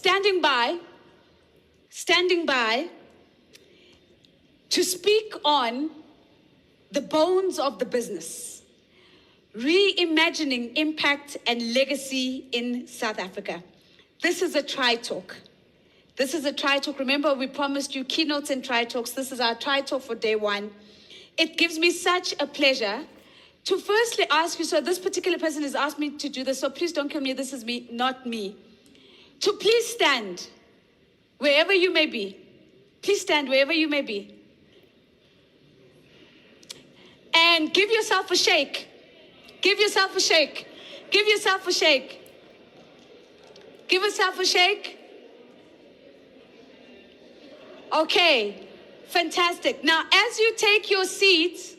standing by to speak on the bones of the business, reimagining impact and legacy in South Africa. This is a tri-talk. Remember, we promised you keynotes and tri-talks. This is our tri-talk for day one. It gives me such a pleasure to firstly ask you, so this particular person has asked me to do this, so please don't kill me, this is me, not me. To please stand wherever you may be. Please stand wherever you may be. And give yourself a shake. Give yourself a shake. Give yourself a shake. Give yourself a shake. Okay, fantastic. Now, as you take your seats,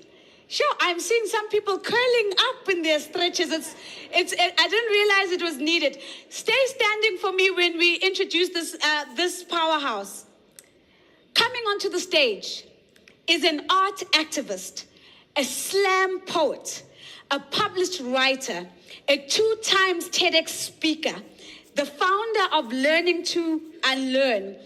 sure, I'm seeing some people curling up in their stretches. I didn't realize it was needed. Stay standing for me when we introduce this powerhouse. Coming onto the stage is an art activist, a slam poet, a published writer, a 2-time TEDx speaker, the founder of Learning to Unlearn,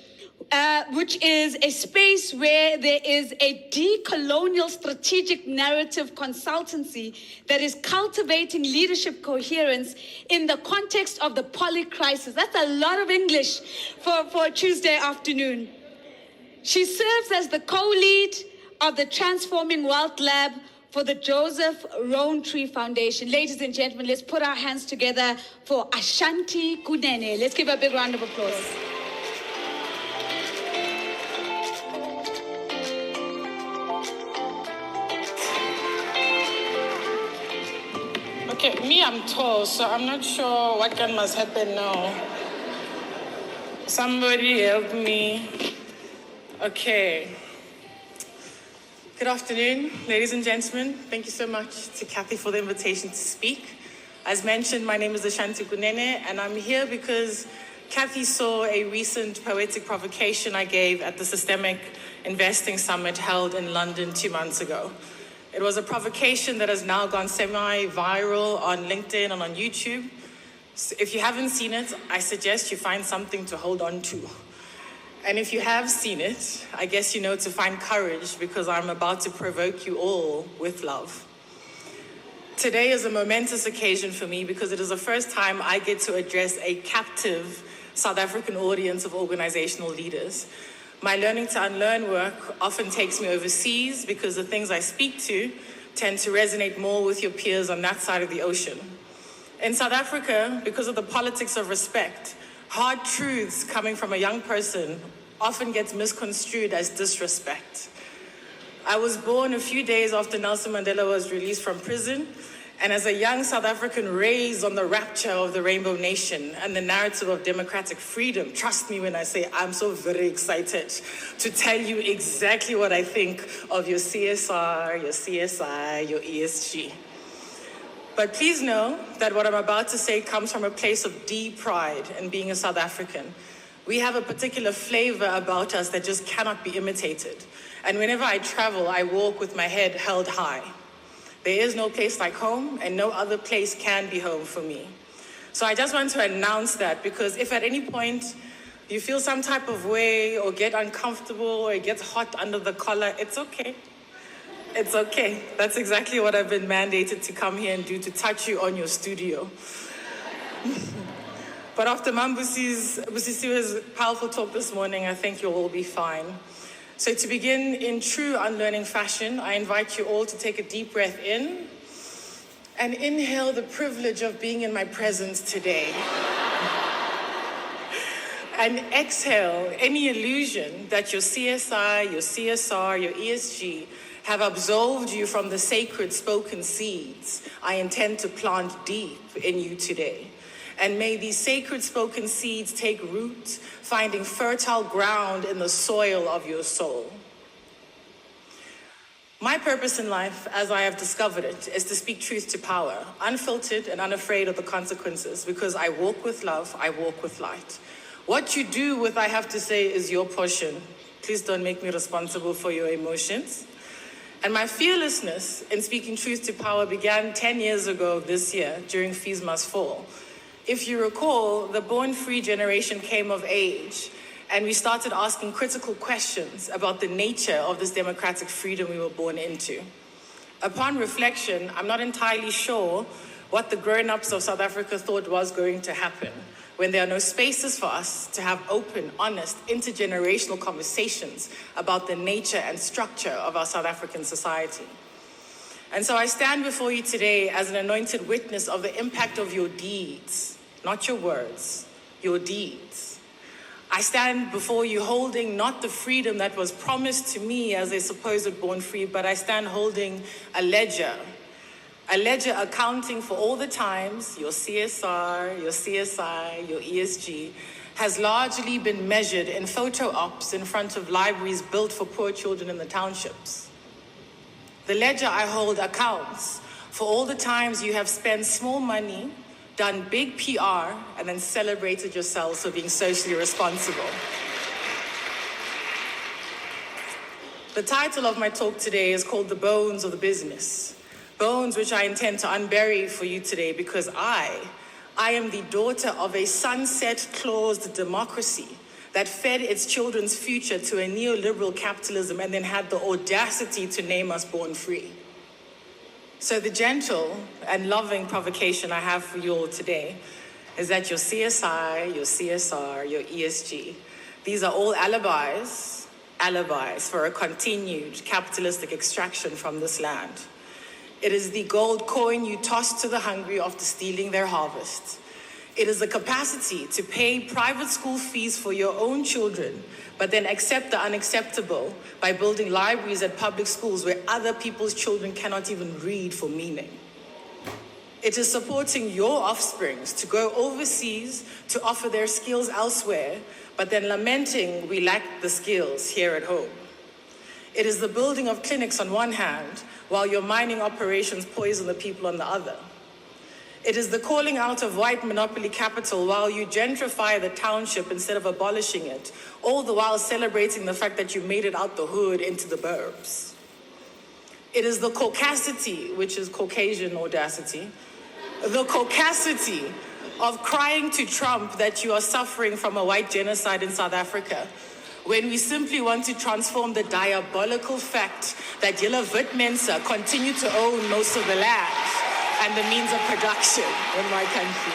which is a space where there is a decolonial strategic narrative consultancy that is cultivating leadership coherence in the context of the poly crisis. That's a lot of English for a Tuesday afternoon. She serves as the co-lead of the Transforming Wealth Lab for the Joseph Rowntree Foundation. Ladies and gentlemen, let's put our hands together for Ashanti Kunene. Let's give her a big round of applause. Okay, me, I'm tall, so I'm not sure what can must happen now. Somebody help me. Okay. Good afternoon, ladies and gentlemen. Thank you so much to Kathy for the invitation to speak. As mentioned, my name is Ashanti Kunene, and I'm here because Kathy saw a recent poetic provocation I gave at the Systemic Investing Summit held in London 2 months ago. It was a provocation that has now gone semi-viral on LinkedIn and on YouTube. So if you haven't seen it, I suggest you find something to hold on to. And if you have seen it, I guess you know to find courage, because I'm about to provoke you all with love. Today is a momentous occasion for me because it is the first time I get to address a captive South African audience of organizational leaders. My Learning to Unlearn work often takes me overseas because the things I speak to tend to resonate more with your peers on that side of the ocean. In South Africa, because of the politics of respect, hard truths coming from a young person often gets misconstrued as disrespect. I was born a few days after Nelson Mandela was released from prison, and as a young South African raised on the rapture of the Rainbow Nation and the narrative of democratic freedom, trust me when I say I'm so very excited to tell you exactly what I think of your CSR, your CSI, your ESG. But please know that what I'm about to say comes from a place of deep pride in being a South African. We have a particular flavor about us that just cannot be imitated. And whenever I travel, I walk with my head held high. There is no place like home, and no other place can be home for me. So I just want to announce that, because if at any point you feel some type of way or get uncomfortable or it gets hot under the collar, it's okay. It's okay. That's exactly what I've been mandated to come here and do, to touch you on your studio. But after Busisiwe's powerful talk this morning, I think you'll all be fine. So to begin in true unlearning fashion, I invite you all to take a deep breath in and inhale the privilege of being in my presence today. And exhale any illusion that your CSI, your CSR, your ESG have absolved you from the sacred spoken seeds I intend to plant deep in you today. And may these sacred spoken seeds take root, finding fertile ground in the soil of your soul. My purpose in life, as I have discovered it, is to speak truth to power, unfiltered and unafraid of the consequences, because I walk with love, I walk with light. What you do with I have to say is your portion. Please don't make me responsible for your emotions. And my fearlessness in speaking truth to power began 10 years ago this year during Fees Must Fall. If you recall, the born-free generation came of age, and we started asking critical questions about the nature of this democratic freedom we were born into. Upon reflection, I'm not entirely sure what the grown-ups of South Africa thought was going to happen when there are no spaces for us to have open, honest, intergenerational conversations about the nature and structure of our South African society. And so I stand before you today as an anointed witness of the impact of your deeds, not your words, your deeds. I stand before you holding not the freedom that was promised to me as a supposed born free, but I stand holding a ledger accounting for all the times your CSR, your CSI, your ESG has largely been measured in photo ops in front of libraries built for poor children in the townships. The ledger I hold accounts for all the times you have spent small money, done big PR, and then celebrated yourselves for being socially responsible. The title of my talk today is called The Bones of the Business. Bones which I intend to unbury for you today because I am the daughter of a sunset-claused democracy that fed its children's future to a neoliberal capitalism and then had the audacity to name us born free. So the gentle and loving provocation I have for you all today is that your CSI, your CSR, your ESG, these are all alibis for a continued capitalistic extraction from this land. It is the gold coin you toss to the hungry after stealing their harvest. It is the capacity to pay private school fees for your own children, but then accept the unacceptable by building libraries at public schools where other people's children cannot even read for meaning. It is supporting your offsprings to go overseas to offer their skills elsewhere, but then lamenting we lack the skills here at home. It is the building of clinics on one hand, while your mining operations poison the people on the other. It is the calling out of white monopoly capital while you gentrify the township instead of abolishing it, all the while celebrating the fact that you made it out the hood into the burbs. It is the caucasity, which is Caucasian audacity, the caucasity of crying to Trump that you are suffering from a white genocide in South Africa, when we simply want to transform the diabolical fact that Julle wit mense continue to own most of the land and the means of production in my country.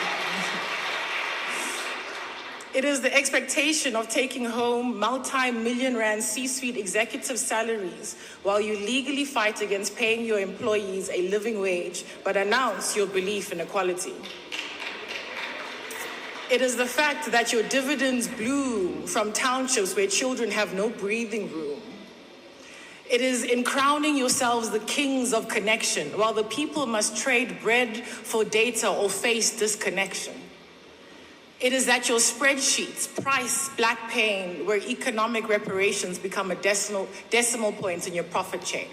It is the expectation of taking home multi-million rand C-suite executive salaries while you legally fight against paying your employees a living wage, but announce your belief in equality. It is the fact that your dividends bloom from townships where children have no breathing room. It is in crowning yourselves the kings of connection, while the people must trade bread for data or face disconnection. It is that your spreadsheets price black pain where economic reparations become a decimal point in your profit chain.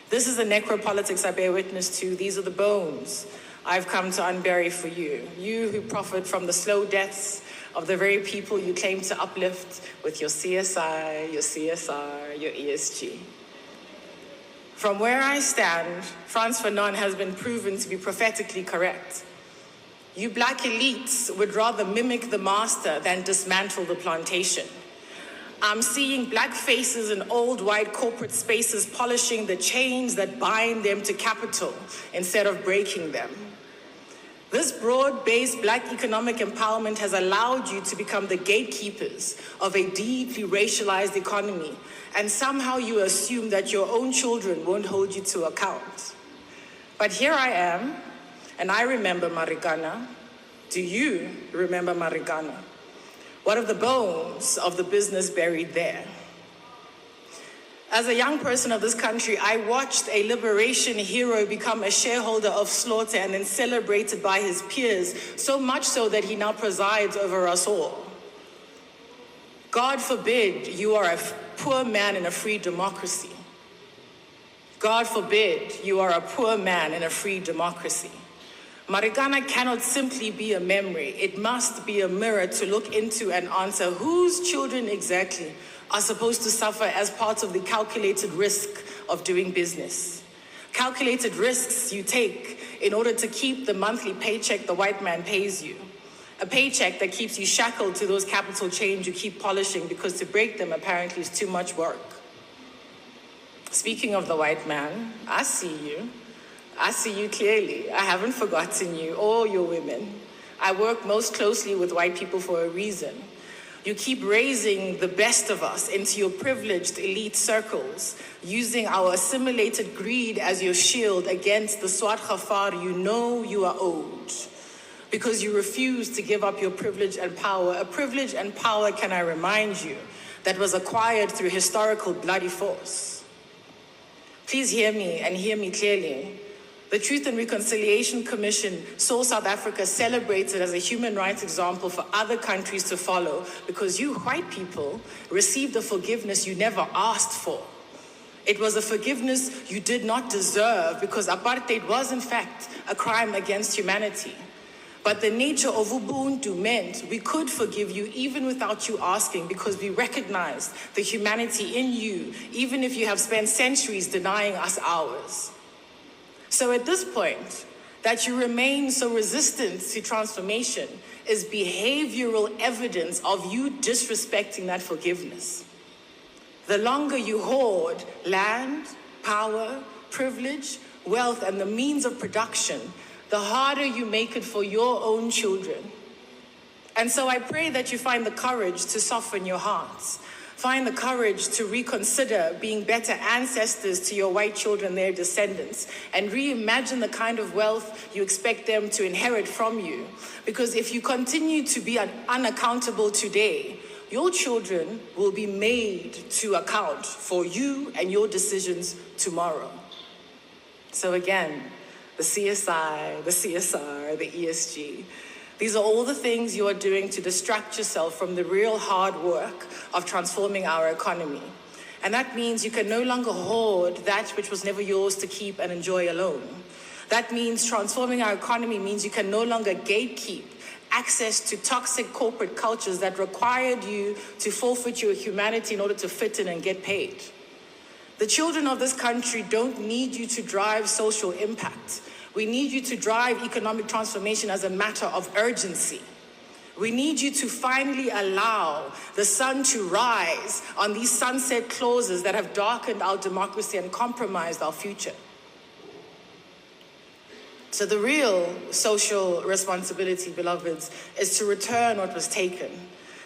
This is the necropolitics I bear witness to. These are the bones I've come to unbury for you. You who profit from the slow deaths of the very people you claim to uplift with your CSI, your CSR, your ESG. From where I stand, Frantz Fanon has been proven to be prophetically correct. You black elites would rather mimic the master than dismantle the plantation. I'm seeing black faces in old white corporate spaces polishing the chains that bind them to capital instead of breaking them. This broad-based black economic empowerment has allowed you to become the gatekeepers of a deeply racialized economy, and somehow you assume that your own children won't hold you to account. But here I am, and I remember Marikana. Do you remember Marikana? What of the bones of the business buried there? As a young person of this country, I watched a liberation hero become a shareholder of slaughter and then celebrated by his peers, so much so that he now presides over us all. God forbid you are a poor man in a free democracy. God forbid you are a poor man in a free democracy. Marikana cannot simply be a memory. It must be a mirror to look into and answer whose children exactly are supposed to suffer as part of the calculated risk of doing business. Calculated risks you take in order to keep the monthly paycheck the white man pays you. A paycheck that keeps you shackled to those capital chains you keep polishing because to break them apparently is too much work. Speaking of the white man, I see you. I see you clearly. I haven't forgotten you or your women. I work most closely with white people for a reason. You keep raising the best of us into your privileged elite circles, using our assimilated greed as your shield against the swat khafar you know you are owed. Because you refuse to give up your privilege and power. A privilege and power, can I remind you, that was acquired through historical bloody force. Please hear me and hear me clearly. The Truth and Reconciliation Commission saw South Africa celebrated as a human rights example for other countries to follow because you white people received a forgiveness you never asked for. It was a forgiveness you did not deserve because apartheid was in fact a crime against humanity. But the nature of Ubuntu meant we could forgive you even without you asking because we recognized the humanity in you, even if you have spent centuries denying us ours. So at this point, that you remain so resistant to transformation is behavioral evidence of you disrespecting that forgiveness. The longer you hoard land, power, privilege, wealth, and the means of production, the harder you make it for your own children. And so I pray that you find the courage to soften your hearts. Find the courage to reconsider being better ancestors to your white children, their descendants, and reimagine the kind of wealth you expect them to inherit from you. Because if you continue to be unaccountable today, your children will be made to account for you and your decisions tomorrow. So again, the CSI, the CSR, the ESG, these are all the things you are doing to distract yourself from the real hard work of transforming our economy. And that means you can no longer hoard that which was never yours to keep and enjoy alone. That means transforming our economy means you can no longer gatekeep access to toxic corporate cultures that required you to forfeit your humanity in order to fit in and get paid. The children of this country don't need you to drive social impact. We need you to drive economic transformation as a matter of urgency. We need you to finally allow the sun to rise on these sunset clauses that have darkened our democracy and compromised our future. So the real social responsibility, beloveds, is to return what was taken,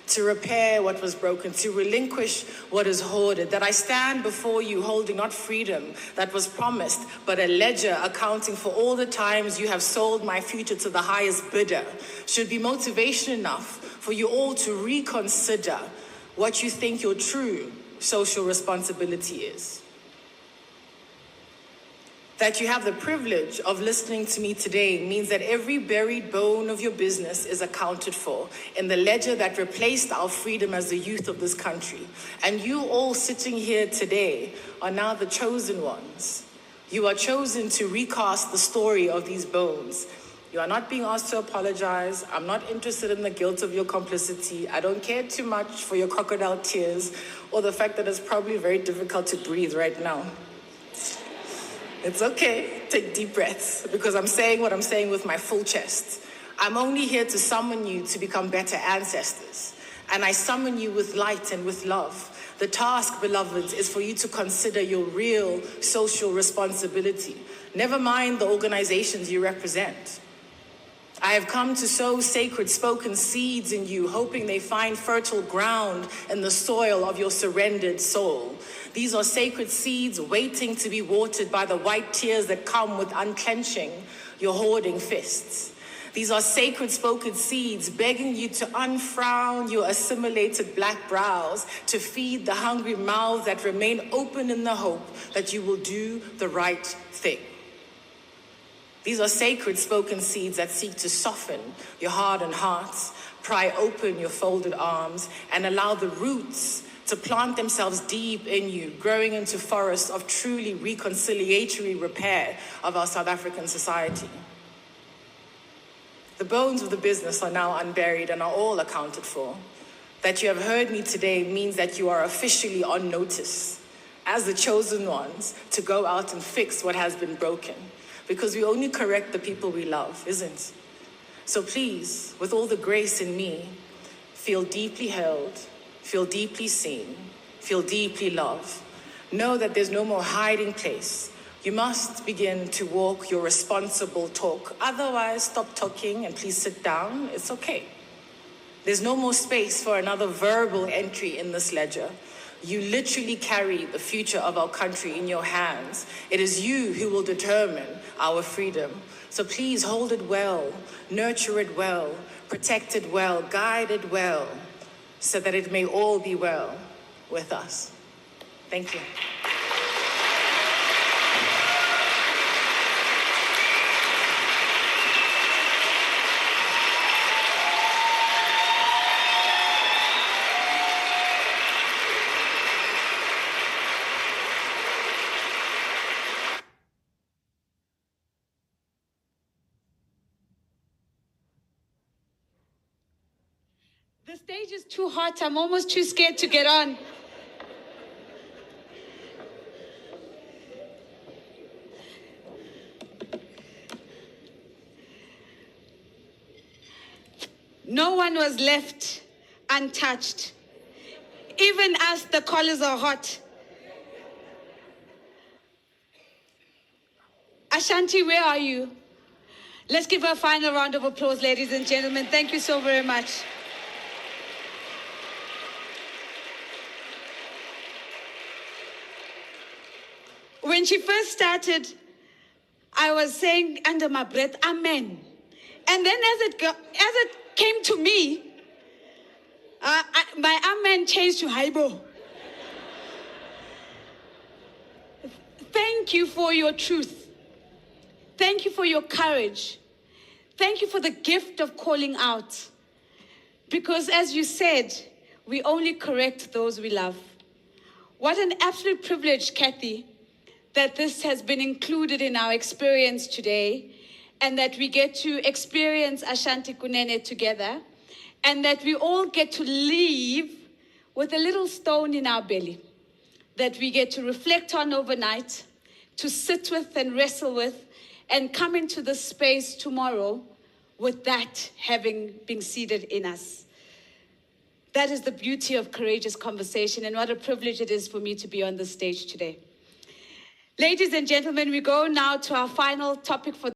to repair what was broken, to relinquish what is hoarded, that I stand before you holding not freedom that was promised, but a ledger accounting for all the times you have sold my future to the highest bidder, should be motivation enough for you all to reconsider what you think your true social responsibility is. That you have the privilege of listening to me today means that every buried bone of your business is accounted for in the ledger that replaced our freedom as the youth of this country. And you all sitting here today are now the chosen ones. You are chosen to recast the story of these bones. You are not being asked to apologize. I'm not interested in the guilt of your complicity. I don't care too much for your crocodile tears or the fact that it's probably very difficult to breathe right now. It's okay, take deep breaths, because I'm saying what I'm saying with my full chest. I'm only here to summon you to become better ancestors. And I summon you with light and with love. The task, beloveds, is for you to consider your real social responsibility. Never mind the organizations you represent. I have come to sow sacred spoken seeds in you, hoping they find fertile ground in the soil of your surrendered soul. These are sacred seeds waiting to be watered by the white tears that come with unclenching your hoarding fists. These are sacred spoken seeds begging you to unfrown your assimilated black brows, to feed the hungry mouths that remain open in the hope that you will do the right thing. These are sacred spoken seeds that seek to soften your hardened hearts, pry open your folded arms, and allow the roots to plant themselves deep in you, growing into forests of truly reconciliatory repair of our South African society. The bones of the business are now unburied and are all accounted for. That you have heard me today means that you are officially on notice as the chosen ones to go out and fix what has been broken. because we only correct the people we love, isn't? So please, with all the grace in me, feel deeply held, feel deeply seen, feel deeply loved. Know that there's no more hiding place. You must begin to walk your responsible talk. Otherwise, stop talking and please sit down. It's okay. There's no more space for another verbal entry in this ledger. You literally carry the future of our country in your hands. It is you who will determine our freedom. So please hold it well, nurture it well, protect it well, guide it well, so that it may all be well with us. Thank you. The stage is too hot. I'm almost too scared to get on. No one was left untouched. Even as the collars are hot. Ashanti, where are you? Let's give her a final round of applause, ladies and gentlemen. Thank you so very much. When she first started, I was saying under my breath, Amen. And then as it came to me, my Amen changed to Haibo. Thank you for your truth. Thank you for your courage. Thank you for the gift of calling out. Because as you said, we only correct those we love. What an absolute privilege, Kathy, that this has been included in our experience today, and that we get to experience Ashanti Kunene together, and that we all get to leave with a little stone in our belly that we get to reflect on overnight, to sit with and wrestle with, and come into this space tomorrow with that having been seeded in us. That is the beauty of courageous conversation, and what a privilege it is for me to be on this stage today. Ladies and gentlemen, we go now to our final topic for